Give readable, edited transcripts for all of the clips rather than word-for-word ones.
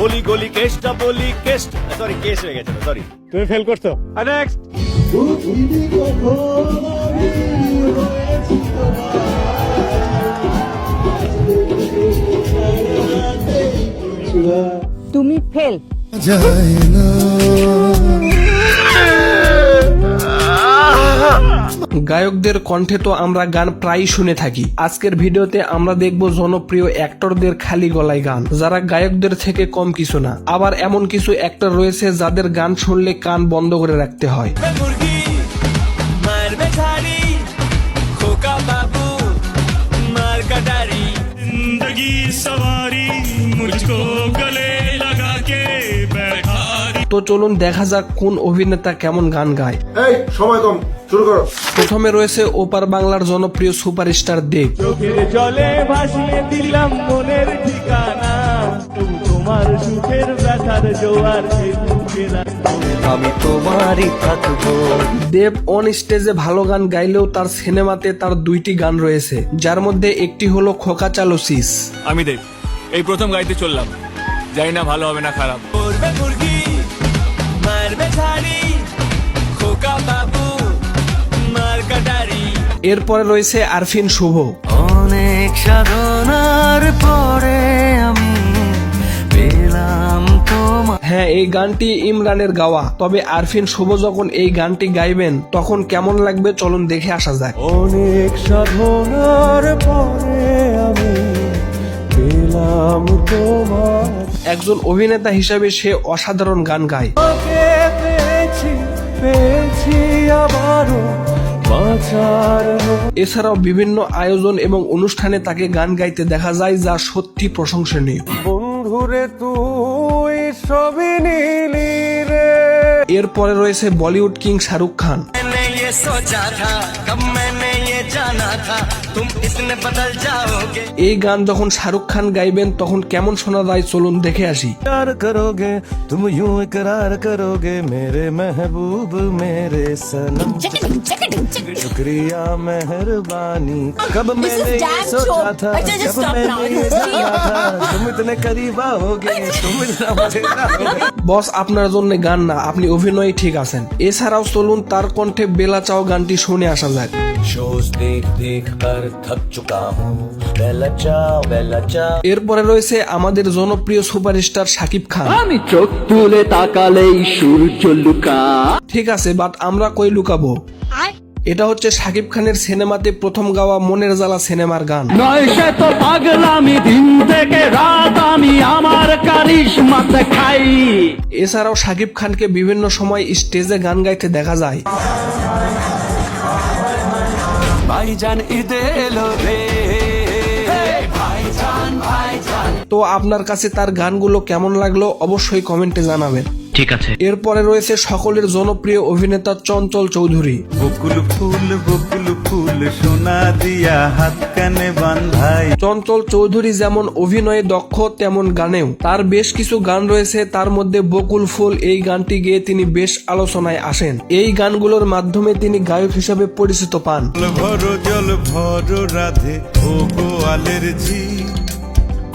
অলি গলি কেষ্টা বলি Keshto, sorry case হয়ে গেছে, সরি। তুমি ফেল করছো। নেক্সট। তুমি ফেল। গায়কদের কণ্ঠে তো আমরা গান প্রায়ই শুনে থাকি। আজকের ভিডিওতে আমরা দেখব জনপ্রিয় অ্যাক্টরদের খালি গলায় গান, যারা গায়কদের থেকে কম কিছু না। আবার এমন কিছু অ্যাক্টর রয়েছে যাদের গান শুনলে কান বন্ধ করে রাখতে হয়। তো চলুন দেখা যাক কোন অভিনেতা কেমন গান গায়। এই সময় কম, শুরু করো। প্রথমে রয়েছে ওপার বাংলার জনপ্রিয় সুপারস্টার দেব। চোখের জলে ভাসিয়ে দিলাম মনের ঠিকানা, তোমার সুখের ব্যথার জোয়ার আমি তোমারই থাকবো। দেব অন স্টেজে ভালো গান গাইলেও তার সিনেমাতে তার দুইটি গান রয়েছে, যার মধ্যে একটি হলো খোকা চালো সিস। আমি দেব এই প্রথম গাইতে চললাম, জানি না ভালো হবে না খারাপ। এরপরে রয়েছে আরফিন শুভ। অনেক সাধনার পরে আমি পেলাম তোমার। হ্যাঁ, এই গানটি ইমরানের গাওয়া। তবে আরফিন শুভ যখন এই গানটি গাইবেন তখন কেমন লাগবে চলুন দেখে আসা যাক। অনেক সাধনার পরে আমি পেলাম তোমার। একজন অভিনেতা হিসাবে সে অসাধারণ গান গায়। পেয়েছি আবারও বাঁচার। এছাড়াও বিভিন্ন আয়োজন এবং অনুষ্ঠানে তাকে গান গাইতে দেখা যায়, যা সত্যি প্রশংসনীয়। বন্ধুরে তুই সবই নিলি রে। এরপরে রয়েছে বলিউড কিং শাহরুখ খান। এই গান যখন শাহরুখ খান গাইবেন তখন কেমন শোনা যায় চলুন দেখে আসি। प्यार करोगे तुम यूं इकरार करोगे मेरे महबूब मेरे सनम, शुक्रिया मेहरबानी। कब मैंने ये सोचा था, कब मैंने ये जाना था, तुम इतने करीब आओगे, तुम इतना मजेदार होगे। বস আপনার জন্য গান না, আপনি অভিনয় ঠিক আছেন। এছাড়াও চলুন তার কণ্ঠে বেলা চাও গানটি শুনে আসা যাক। शोज देख देख कर थक चुका हूँ, बेला चाओ बेला चाओ। এরপরে রয়েছে আমাদের জনপ্রিয় সুপারস্টার শাকিব খান। আমি চোখ তুলে তাকালেই সূর্য লুকা। ঠিক আছে, বাট আমরা কই লুকাবো? এটা হচ্ছে শাকিব খানের সিনেমাতে প্রথম গাওয়া মনের জ্বালা সিনেমার গান। নয় সে তো পাগলামি, দিন থেকে রাত আমি আমার কারিশমাতে খাই। এছাড়াও শাকিব খানকে বিভিন্ন সময় স্টেজে গান গাইতে দেখা যায়। ভাইজান ঈদে এলো রে, ভাইজান ভাইজান। তো আপনার কাছে তার গানগুলো কেমন লাগলো অবশ্যই কমেন্টে জানাবেন। ঠিক আছে। এরপরে রয়েছে সকলের জনপ্রিয় অভিনেতা চঞ্চল চৌধুরী। বকুল ফুল সোনা দিয়া হাত কানে বাঁধাই। চঞ্চল চৌধুরী যেমন অভিনয়ে দক্ষ তেমন গানেও তার বেশ কিছু গান রয়েছে, তার মধ্যে বকুল ফুল এই গানটি গেয়ে তিনি বেশ আলোচনায় আসেন। এই গানগুলোর মাধ্যমে তিনি গায়ক হিসেবে পরিচিত পান। জল ভর রাধে ও গোয়ালের ঝি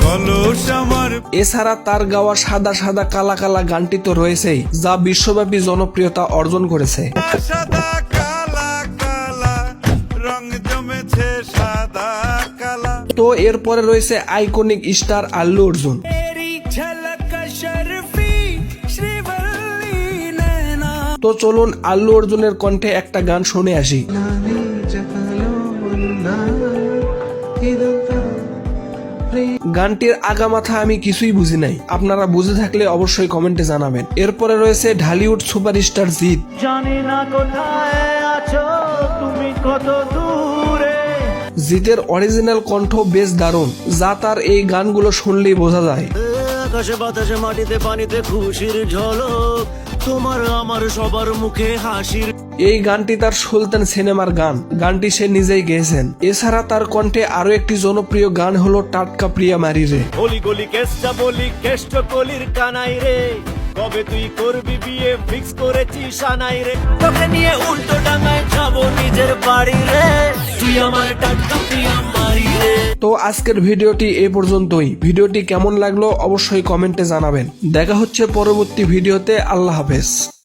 কলস আমার। এছাড়া তার গাওয়া সাদা সাদা কালা কালা গানটি তো রয়েছেই, যা বিশ্বব্যাপী জনপ্রিয়তা অর্জন করেছে। সাদা কালা কালা রং জমেছে সাদা কালা। তো এরপরে রয়েছে আইকনিক স্টার আল্লু অর্জুন। তো চলুন আল্লু অর্জুনের কণ্ঠে একটা গান শুনে আসি। গানটির আগামাথা আমি কিছুই বুঝি নাই, আপনারা বুঝে থাকলে অবশ্যই কমেন্টে জানাবেন। এরপরে রয়েছে ঢালিউড সুপারস্টার জিৎ। জানি না কোথায় আছো তুমি, কত দূরে। জিতের অরিজিনাল কণ্ঠ বেশ দারুণ, যা তার এই গানগুলো শুনলেই বোঝা যায়। আকাশে বাতাসে মাটিতে পানিতে খুশির ঝলক, তোমার আমার সবার মুখে হাসির। এই গানটি তার সুলতান সিনেমার গান, গানটি সে নিজেই গেয়েছেন। এছাড়া তার কণ্ঠে আরো একটি জনপ্রিয় গান হলো টাটকা প্রিয়া মারি রে। গলি গলি কেষ্টা বলি কেষ্ট কলির কানাই রে, কবে তুই করবি বিয়ে ফিক্স করেছি সানাই রে। তোকে নিয়ে উল্টো ডাঙায় যাবো নিজের বাড়ি রে, তুই আমার টাটকা প্রিয়া মারি। তো আজকের ভিডিওটি এই পর্যন্তই। ভিডিওটি কেমন লাগলো অবশ্যই কমেন্টে জানাবেন। দেখা হচ্ছে পরবর্তী ভিডিওতে। আল্লাহ হাফেজ।